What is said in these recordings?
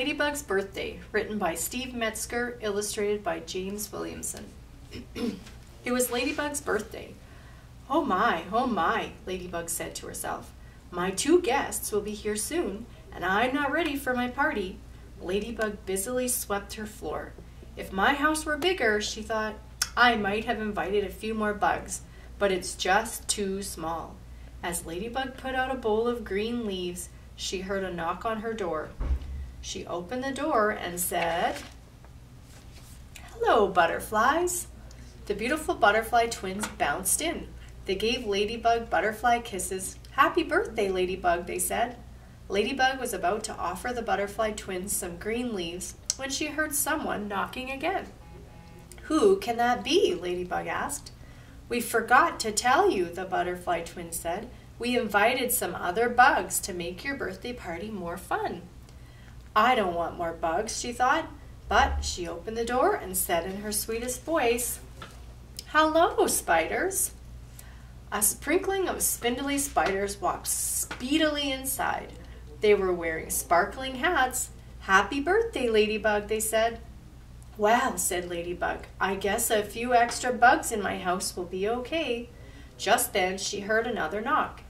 Ladybug's Birthday, written by Steve Metzger, illustrated by James Williamson. It was Ladybug's birthday. Oh my, Ladybug said to herself. My 2 guests will be here soon, and I'm not ready for my party. Ladybug busily swept her floor. If my house were bigger, she thought, I might have invited a few more bugs, but it's just too small. As Ladybug put out a bowl of green leaves, she heard a knock on her door. She opened the door and said, Hello, butterflies. The beautiful butterfly twins bounced in. They gave Ladybug butterfly kisses. Happy birthday, Ladybug, they said. Ladybug was about to offer the butterfly twins some green leaves when she heard someone knocking again. Who can that be? Ladybug asked. We forgot to tell you, the butterfly twins said. We invited some other bugs to make your birthday party more fun. I don't want more bugs, she thought, but she opened the door and said in her sweetest voice, Hello, spiders. A sprinkling of spindly spiders walked speedily inside. They were wearing sparkling hats. Happy birthday, Ladybug, they said. Well, said Ladybug, I guess a few extra bugs in my house will be okay. Just then she heard another knock.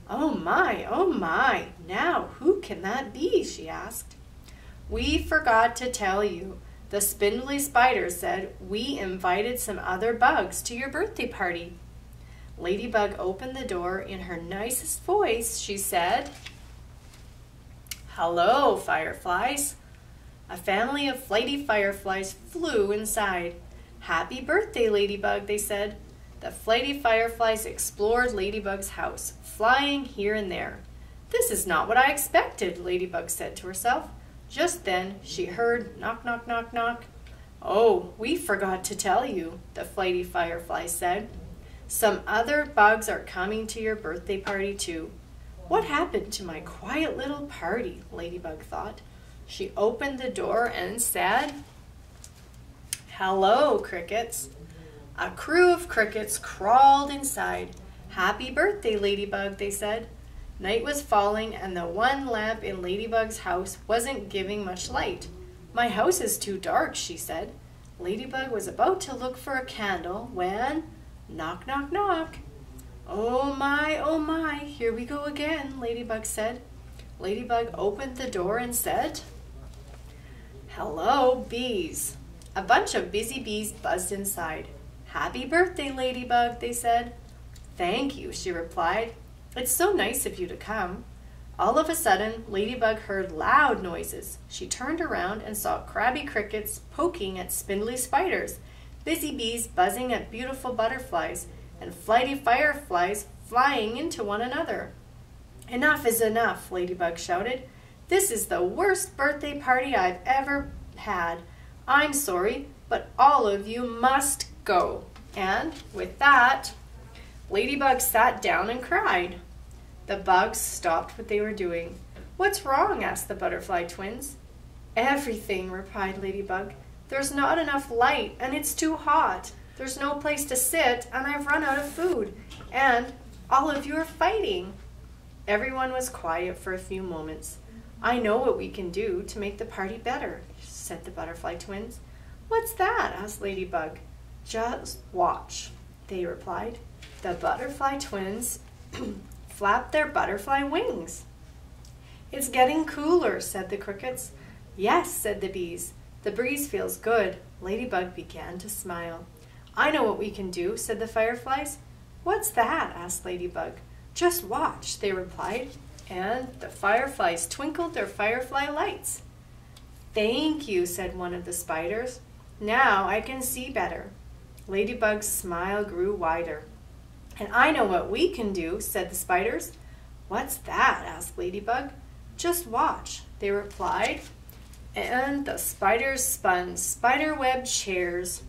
Oh my, now who can that be? She asked. We forgot to tell you. The spindly spider said we invited some other bugs to your birthday party. Ladybug opened the door. In her nicest voice, she said, Hello, fireflies. A family of flighty fireflies flew inside. Happy birthday, Ladybug, they said. The flighty fireflies explored Ladybug's house, flying here and there. This is not what I expected, Ladybug said to herself. Just then she heard knock, knock, knock, knock. Oh, we forgot to tell you, the flighty firefly said. Some other bugs are coming to your birthday party too. What happened to my quiet little party? Ladybug thought. She opened the door and said, Hello, crickets. A crew of crickets crawled inside. Happy birthday, Ladybug, they said. Night was falling and the one lamp in Ladybug's house wasn't giving much light. My house is too dark, she said. Ladybug was about to look for a candle when, knock, knock, knock. Oh my, here we go again, Ladybug said. Ladybug opened the door and said, Hello, bees. A bunch of busy bees buzzed inside. Happy birthday, Ladybug, they said. Thank you, she replied. It's so nice of you to come. All of a sudden, Ladybug heard loud noises. She turned around and saw crabby crickets poking at spindly spiders, busy bees buzzing at beautiful butterflies, and flighty fireflies flying into one another. Enough is enough, Ladybug shouted. This is the worst birthday party I've ever had. I'm sorry, but all of you must go. And with that, Ladybug sat down and cried. The bugs stopped what they were doing. What's wrong? Asked the butterfly twins. Everything, replied Ladybug. There's not enough light, and it's too hot. There's no place to sit, and I've run out of food. And all of you are fighting. Everyone was quiet for a few moments. I know what we can do to make the party better, said the butterfly twins. What's that? Asked Ladybug. Just watch, they replied. The butterfly twins flapped their butterfly wings. It's getting cooler, said the crickets. Yes, said the bees. The breeze feels good. Ladybug began to smile. I know what we can do, said the fireflies. What's that? Asked Ladybug. Just watch, they replied, and the fireflies twinkled their firefly lights. Thank you, said one of the spiders. Now I can see better. Ladybug's smile grew wider. And I know what we can do, said the spiders. What's that? Asked Ladybug. Just watch, they replied, and the spiders spun spiderweb chairs.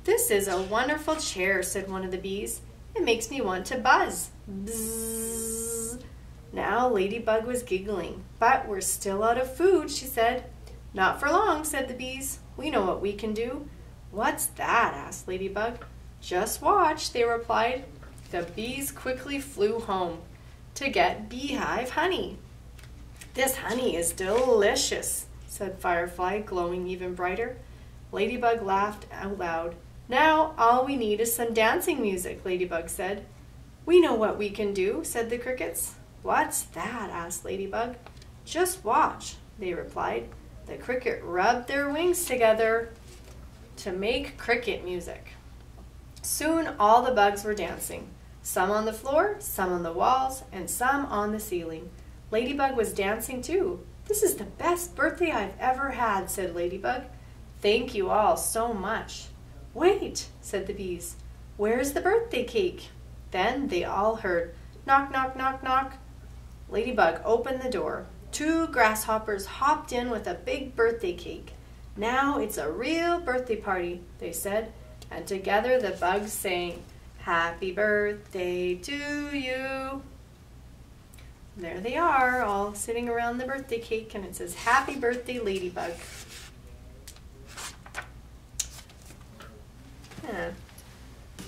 This is a wonderful chair, said one of the bees. It makes me want to buzz. Bzzz. Now Ladybug was giggling. But we're still out of food, she said. Not for long, said the bees. We know what we can do. What's that? Asked Ladybug. Just watch, they replied. The bees quickly flew home to get beehive honey. This honey is delicious, said Firefly, glowing even brighter. Ladybug laughed out loud. Now all we need is some dancing music, Ladybug said. We know what we can do, said the crickets. What's that? Asked Ladybug. Just watch, they replied. The cricket rubbed their wings together to make cricket music. Soon all the bugs were dancing, some on the floor, some on the walls, and some on the ceiling. Ladybug was dancing too. This is the best birthday I've ever had, said Ladybug. Thank you all so much. Wait, said the bees. Where's the birthday cake? Then they all heard, knock, knock, knock, knock. Ladybug opened the door. 2 grasshoppers hopped in with a big birthday cake. Now it's a real birthday party, they said, and together the bugs sang, Happy birthday to you. And there they are, all sitting around the birthday cake, and it says, Happy birthday, Ladybug. Yeah.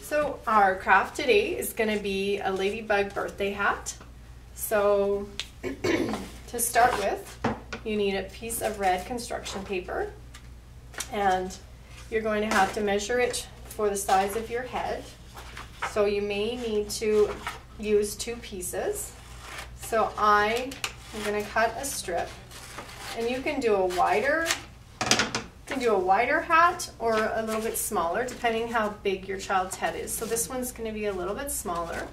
So our craft today is going to be a Ladybug birthday hat. So to start with, you need a piece of red construction paper, and you're going to have to measure it for the size of your head. So you may need to use 2 pieces. So I am going to cut a strip, and you can do a wider hat or a little bit smaller, depending how big your child's head is. So this one's going to be a little bit smaller.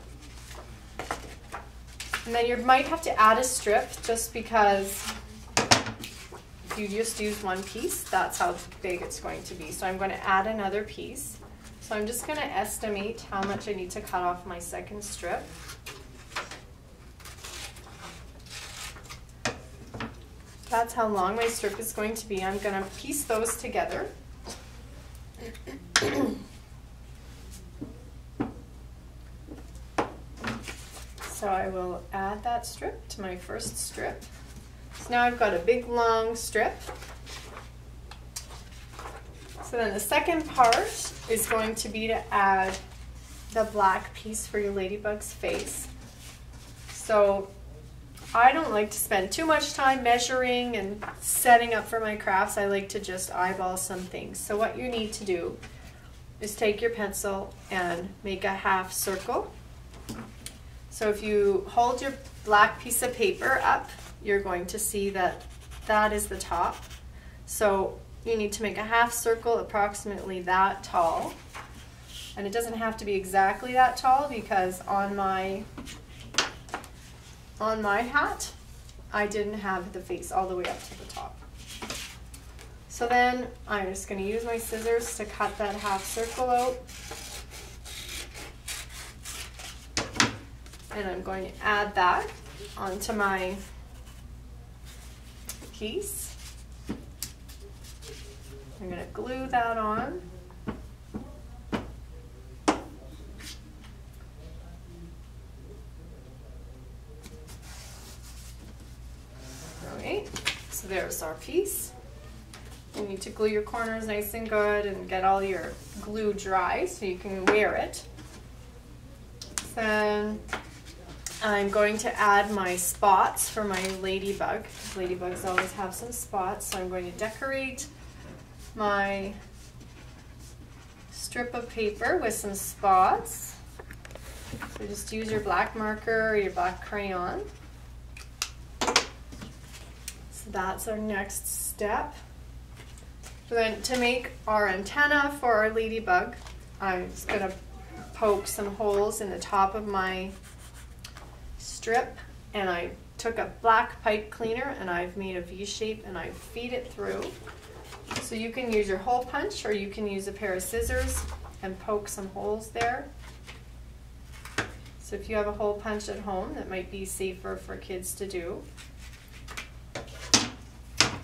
And then you might have to add a strip just because if you just use 1 piece, that's how big it's going to be. So I'm going to add another piece. So I'm just going to estimate how much I need to cut off my second strip. That's how long my strip is going to be. I'm going to piece those together. So I will add that strip to my first strip. So now I've got a big long strip. So then the second part is going to be to add the black piece for your ladybug's face. So I don't like to spend too much time measuring and setting up for my crafts. I like to just eyeball some things. So what you need to do is take your pencil and make a half circle. So if you hold your black piece of paper up, you're going to see that that is the top. So you need to make a half circle approximately that tall. And it doesn't have to be exactly that tall, because on my hat, I didn't have the face all the way up to the top. So then I'm just going to use my scissors to cut that half circle out. And I'm going to add that onto my piece. I'm going to glue that on. Alright, so there's our piece. You need to glue your corners nice and good and get all your glue dry so you can wear it. Then I'm going to add my spots for my ladybug. Ladybugs always have some spots, so I'm going to decorate my strip of paper with some spots. So just use your black marker or your black crayon. So that's our next step. So then to make our antenna for our ladybug, I'm just going to poke some holes in the top of my strip, and I took a black pipe cleaner and I've made a V shape and I feed it through. So you can use your hole punch or you can use a pair of scissors and poke some holes there. So if you have a hole punch at home, that might be safer for kids to do.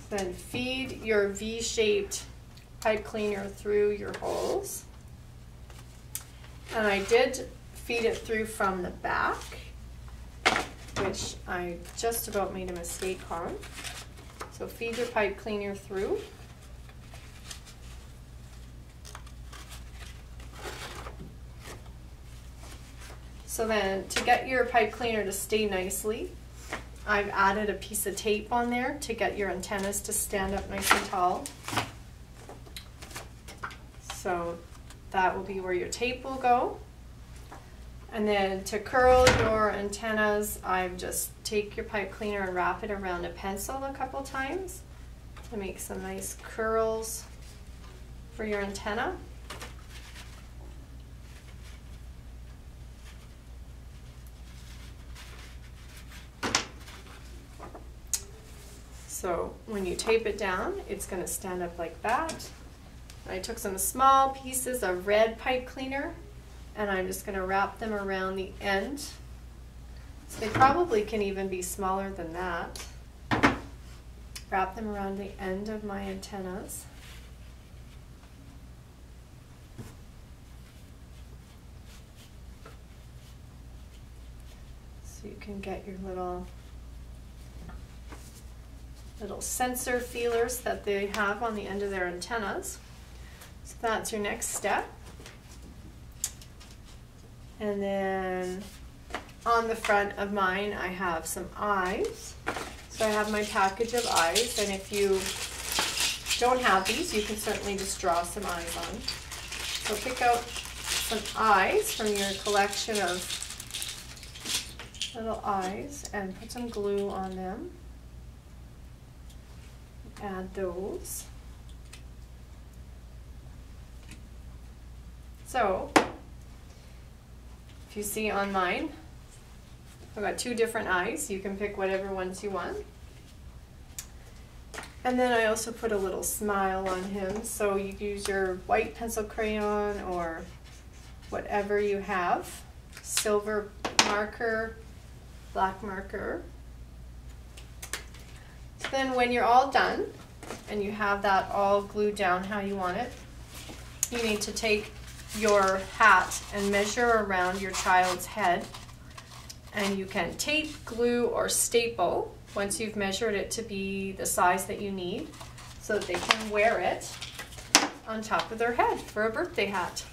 Then feed your V-shaped pipe cleaner through your holes. And I did feed it through from the back, which I just about made a mistake on. So feed your pipe cleaner through. So then to get your pipe cleaner to stay nicely, I've added a piece of tape on there to get your antennas to stand up nice and tall. So that will be where your tape will go. And then to curl your antennas, I've just take your pipe cleaner and wrap it around a pencil a couple times to make some nice curls for your antenna. So when you tape it down, it's going to stand up like that. I took some small pieces of red pipe cleaner and I'm just going to wrap them around the end. So they probably can even be smaller than that. Wrap them around the end of my antennas. So you can get your little sensor feelers that they have on the end of their antennas. So that's your next step. And then on the front of mine I have some eyes. So I have my package of eyes, and if you don't have these, you can certainly just draw some eyes on. So pick out some eyes from your collection of little eyes and put some glue on them. Add those. So, if you see on mine, I've got two different eyes. You can pick whatever ones you want. And then I also put a little smile on him. So you can use your white pencil crayon or whatever you have. Silver marker, black marker. Then when you're all done and you have that all glued down how you want it, you need to take your hat and measure around your child's head, and you can tape, glue, or staple once you've measured it to be the size that you need so that they can wear it on top of their head for a birthday hat.